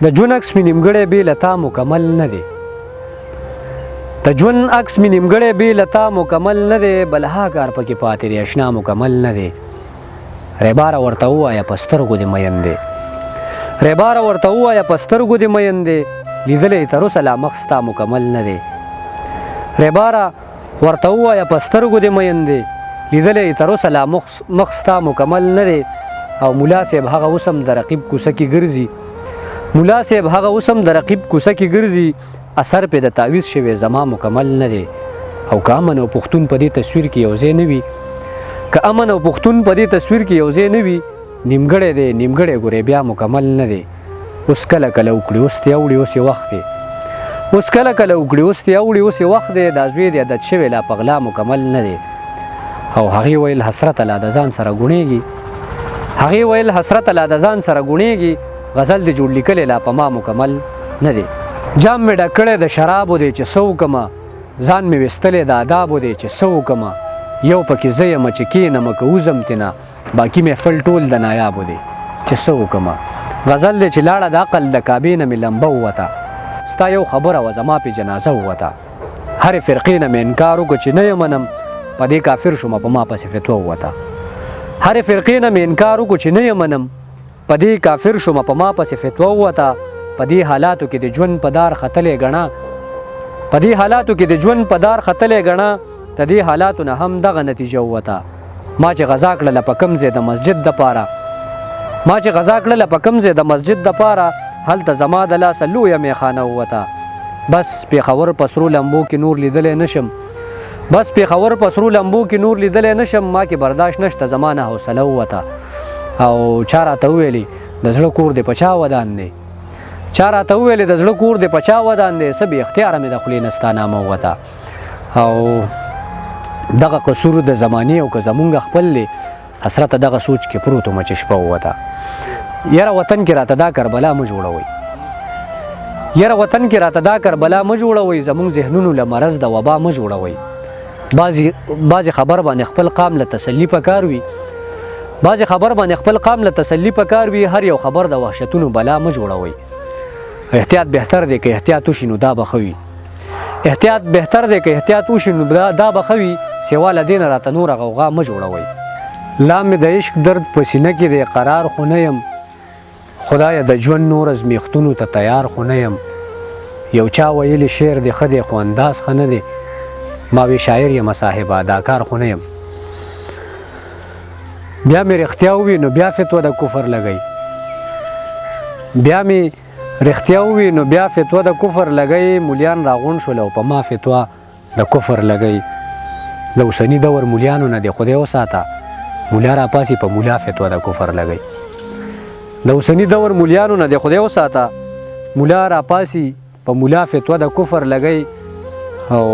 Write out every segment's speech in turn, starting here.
د ژوند عکس مې نیمګړی بې له تا مکمل نه دی د ژوند عکس مې نیمګړی بې له تا مکمل نه دی بل ها کار پکې پاتې دی اشنا مکمل نه دی ریباره ورته ووایه په سترګو دې مین دی ریباره ورته ووایه په سترګو دې مین دی لیدلی تر اوسه لا مخ ستا مکمل نه دی ریباره ورته ووایه په سترګو دې مین دی لیدلی تر اوسه لا مخ ستا مکمل نه دی او ملا صاحب هغه اوس هم د رقیب کوڅه کې ګرځي ملا صاحب هغه اوس هم د رقیب کوڅه کې ګرځي اثر پې د تعویض شوی زما مکمل نه دی او که امن او پښتون په دې تصویر کې یو ځای نه وي که امن او پښتون په دې تصویر کې یو ځای نه وي نیمګړی دی نیمګړی ګورې بیا مکمل نه دی اوس کله کله وکړي اوس دې اوړي اوس یې وخت دی اوس کله کله وکړي اوس دې اوړي اوس یې وخت دی دا زوی دې عادت شوی لا په غلا مکمل نه دی او هغې ویل حسرت لا د ځان سره ګونېږي هغې ویل حسرت لا د ځان سره ګونېږي غزل دې جوړ لیکلی لا په ما مکمل نه دی جام مې ډک کړی د شرابو دی چې څه وکړمه ځان مې ویستلی د آدابو دی چې څه وکړمه یو پکې زه یم چې کښېنمه که وځم تېنه باقي محفل ټول د نایابو دی چې څه وکړمه غزل دی چې لاړه د عقل د کعبې نه مې لمبه ووته ستا یو خبره وه زما پې جنازه ووته هرې فرقې نه مې انکار وکړه چې نه یې منم په دې کافر شومه په ما پسې فتوه ووته هرې فرقې نه مې انکار وکړو چې نه یې منم په دې کافر شومه په ما پسې فتوه ووته په دې حالاتو کې د ژوند په دار ختلی ګڼه په دې حالاتو کې د ژوند په دار ختلی ګڼه د دې حالاتو نه هم دغه نتیجه ووته ما چې غذا کړله په کوم ځای د مسجد دپاره ما چې غذا کړله په کوم ځای د مسجد دپاره هلته زما د لاسه لویه میخانه ووته بس پېښور په سرو لمبو کې نور لیدلی نشم بس پېښور په سرو لمبو کې نور لیدلی نشم ما کې برداشت نشته زما نه حوصله ووته او چا راته وویلې د زړه کور دې په چا ودان دی چا راته وویلې د زړه کور دې په چا ودان دی څه بې اختیاره مې د خولې نه ستا نامه ووته او دغه قصور د زمانې او که زمونږ خپل دی حسرته دغه سوچ کې پروت ومه چې شپه ووته یاره وطن کې راته دا کربلا مه جوړوئ یاره وطن کې راته دا کربلا مه جوړوئ زمونږ ذهنونو له مرض د وبا مه جوړوئ بعضې خبر باندې خپل قام له تسلي پکار وي بعضې خبر باندې خپل قام له تسلي پکار وي هر یو خبر د وحشتونو بلا مه جوړوئ احتیاط بهتر دی که احتیاط وشي نو دا به ښه وي احتیاط بهتر دی که احتیاط وشي نو دا به ښه وي سوا له دې نه راته نوره غوغا مه جوړوئ لا مې د عشق درد په سینه کې دی قرار خو نه یم خدایه د ژوند نور ازمیښتونو ته تیار خو نه یم یو چا ویلی شعر دی ښه دی خو انداز ښه نه دی ما وی شاعر یم صاحبه دا کار خو نه یم بیا مې رښتیا ووي نو بیا فتوه د کفر لګئ بیا مې رښتیا ووي نو بیا فتوه د کفر لګئ مولیان راغونډ شول او په ما فتوه د کفر لګئ د اوسني دور مولیانو نه دی خدای وساته مولا راپاسي په مولا فتوه د کفر لګئ د اوسني دور مولیانو نه دی خدای وساته مولا راپاسي په مولا فتوه د کفر لګئ او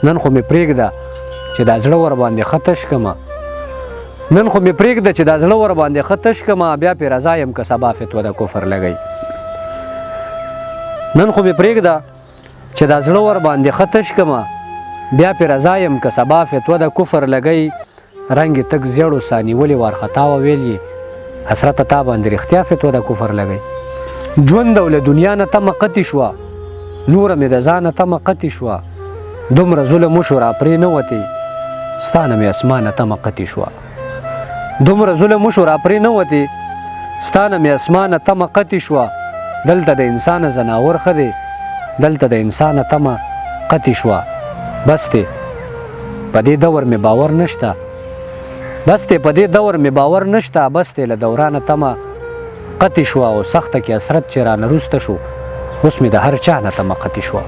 نن خو مې پرېږده چې دا زړه ور باندې ښه تش کړمه نن خو مې پرېږده چې دا زړه ور باندې ښه تش کړمه بیا پې رضا یم که سبا فتوه د کفر لګئ نن خو مې پرېږده چې دا زړه ور باندې ښه تش کړمه بیا پې رضا یم که سبا فتوه د کفر لګئ رنګ یې تک زیړو سا نیولې وارخطا وویل یې حسرته تا باندې رښتیا فتوه د کفر لګئ ژوند او له دنیا نه تمه قطې شوه نوره مې د ځانه تمه قطې شوه دومره ظلم وشو را پرې نه وتې ستا نه مې اسمانه تمه قطې شوه دومره ظلم وشو را پرې نه وتې ستا نه مې اسمانه تمه قطې شوه دلته د انسانه ځناور ښه دی دلته د انسانه تمه قطې شوه بس دی په دې دور مې باور نشته بس دی په دې دور مې باور نشته بس دی له دورانه تمه قطې شوه او سخته کې حسرت چې رانه روسته شو اوس مې د هر چا نه تمه قطې شوه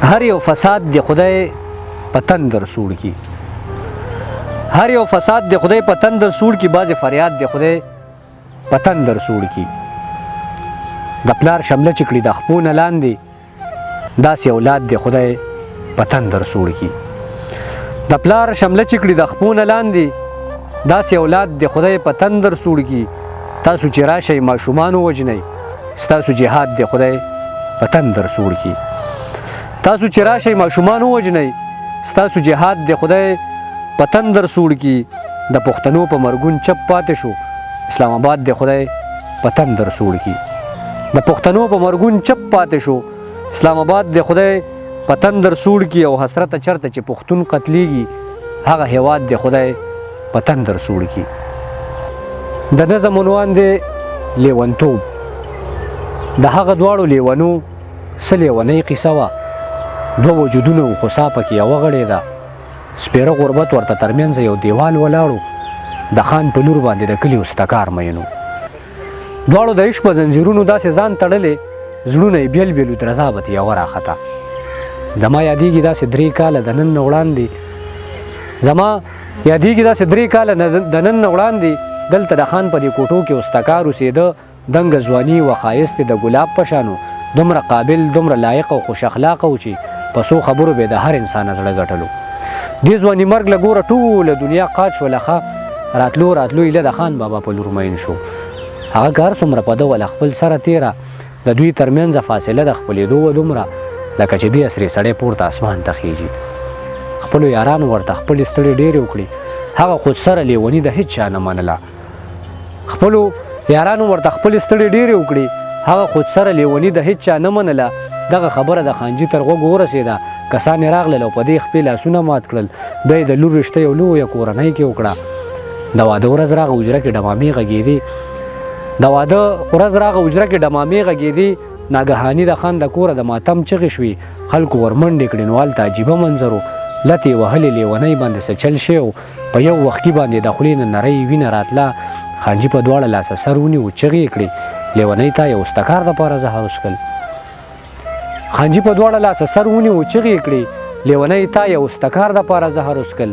هر یو فساد دی خدای په تندر سوړ کي هر یو فساد دی خدای په تندر سوړ کي بعضې فریاد دی خدای په تندر سوړ کي د پلار شمله چې کړي د خپو نه لاندې داسې اولاد دی خدای په تندر سوړ کي د پلار شمله چې کړي د خپو نه لاندې داسې اولاد دی خدای په تندر سوړ کي تاسو چې راشئ ماشومان ووژنئ ستاسو جهاد دی خدای په تندر سوړ کي تاسو چې راشئ ماشومان ووژنئ ستاسو جهاد دی خدای په تندر سوړ کي د پښتنو په مرګون چپ پاتې شو اسلام آباد دی خدای په تندر سوړ کي د پښتنو په مرګون چپ پاتې شو. اسلام آباد د خدای په تندر سوړ کی او حسرت چرته چې پښتون قتلیږي هغه هیواد د خدای په تندر سوړ کی. د نظم عنوان دی لیونتوب. د هغه دواړو لیونو څه لیونۍ قصه وه. دوه وجودونه و خو سا پکې یوه غړېده. سپېره غربت ورته ترمنځ یو دیوال ولاړو. د خان په لور باندې د کلي استکار مینو. دواړو د عشق په زنځیرونو داسې ځان تړلې زړونه یې بیل بیل و درزا به ترې یوه راخته. زما یادېږي داسې 3 کاله د نن نه وړاندې دلته د خان په دې کوټو کې استکار اوسېده. دنګه ځواني و ښایست د ګلاب په شانو. دومره قابل دومره لایق او خوش اخلاقه و چې په څو خبرو به د هر انسان زړه ګټلو. دې ځواني مرګ له ګوره ټوله دنیا قات شوله. ښه راتلو ایله د خان بابا په لور مین شو. هغه کار څومره په ده وله خپل سره تېره. د دوی ترمنځه فاصله د خپلېدو وه دومره لکه چې دې عصري سړی پورته اسمان ته خیږي. خپلو یارانو ورته خپلې ستړې ډېرې وکړي. هغه خود سره لیوني د هېڅ چا نه منله. دغه خبره د خانجي تر غوږ ورسېده. کسان یې راغلل او په دې خپې لاسونه مات کړل. دی د لور رشته یو لویه کورنۍ کې وکړه. د واده ورځ راغه حجره کې ډمامې غږېدې. ناګهاني د خان د کوره د ماتم چغې شوې. خلکو ورمنډې کړې. نو هلته عجیبه منظر و. لتې وهلې لیونۍ باندې څه چل شی و. په یو وخت کې باندې د خولې نه نرۍ وینه راتله. خانجي په دواړه لاسه سر ونیو چغې یې کړې. لیونۍ ته یو استکار دپاره زهر وڅښل.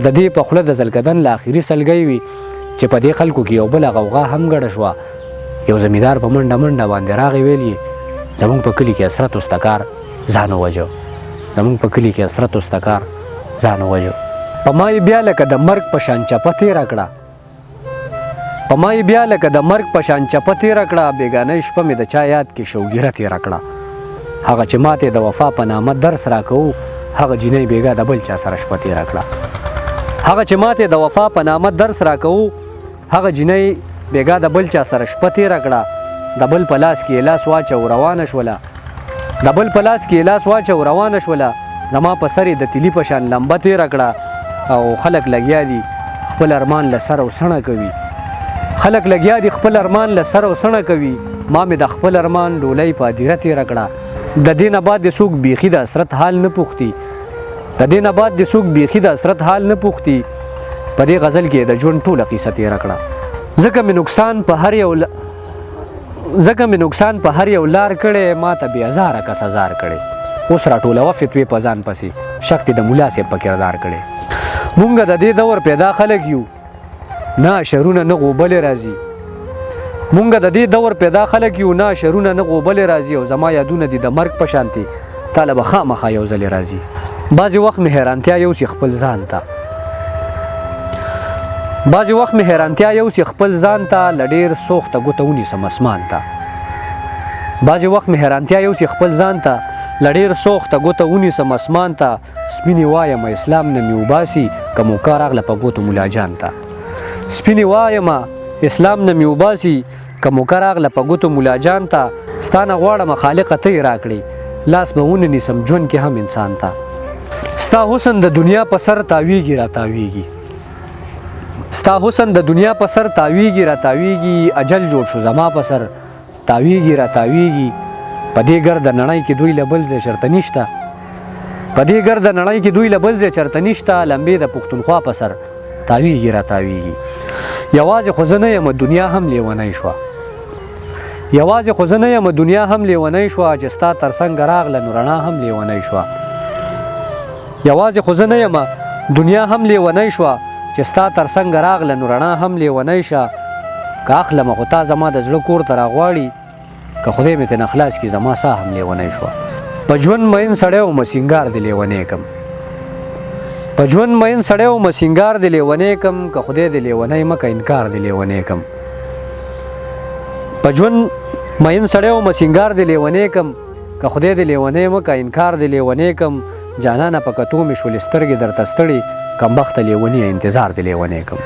د دې په خوله د زلکدن له آخري سلګۍ وي چې په دې خلکو کې یو بله غوغا هم ګډه شوه. یو زمیندار په منډه باندې راغی. ویل یې زموږ په کلي کې حسرت استکار ځان ووژه. په ما یې بیا لکه د مرګ په شان چپه تېره کړه. بېګانۍ شپه مې د چا یاد کې شوګیره تېره کړه. هغه چې ماته د وفا په نامه درس راکوو هغه جینۍ بېګا د بل چا سره شپه تېره کړه. د بل په لاس کې لاس واچو روانه شوله. زما په سر د تیلي په شان لمبه تېره کړه. او خلک لګیا دي خپل ارمان له سر او سڼه کوي. ما مې د خپل ارمان ډولۍ په هدیره تېره کړه. د دې نه بعد د څوک بیخي د حسرت حال نه پوښتي. په دې غزل کې د ژوند ټوله قصه تېره کړه. ځکه مې نقصان په هر یو لار کړی. ما ته بې هزاره کس هزار کړی. اوس راټولوه فتوې په ځان پسې. شک دې د ملا صاحب په کردار کړی. مونږ د دې دور پیدا خلک یو نه شرونه نه غوبلې راځي. او زما یادونه دي د مرګ په شانتي تاله به خامخا یو ځلې راځي. بعضې وخت مې حیرانتیا یوسي خپل ځان ته له ډېر سوخته ګوته ونیسم اسمان ته. سپینې وایم اسلام نه مې وباسي که موقع راغله په ګوتو ملا جان ته. ستا نه غواړم خالقه ته یې راکړې. لاس به ونه نیسم ژوند کې هم انسان ته. ستا حسن د دنیا په سر تاویږي اجل جوړ شو زما په سر تاویږي. په دې ګرده نړۍ کې دوی له بل ځای چرته نشته. لمبې د پښتونخوا په سر تاویږي. یوازې خو زه نه یم دنیا هم لیونۍ شوه. چې ستا تر څنګه راغله نو رڼا هم لیونۍ شوه. که اخلمه خو تا زما د زړه کور ته راغواړي. که خدای مې ترې نه خلاص کړي زما ساه هم لیونۍ شوه. په ژوند مین سړی وم سینګار دې لیونی کم. که خدای دې لیونی مکه انکار دې لیونی کم. جانانه په کتو مې شولې سترګې درته ستړي. کمبخته لیونی انتظار دې لیونی کم.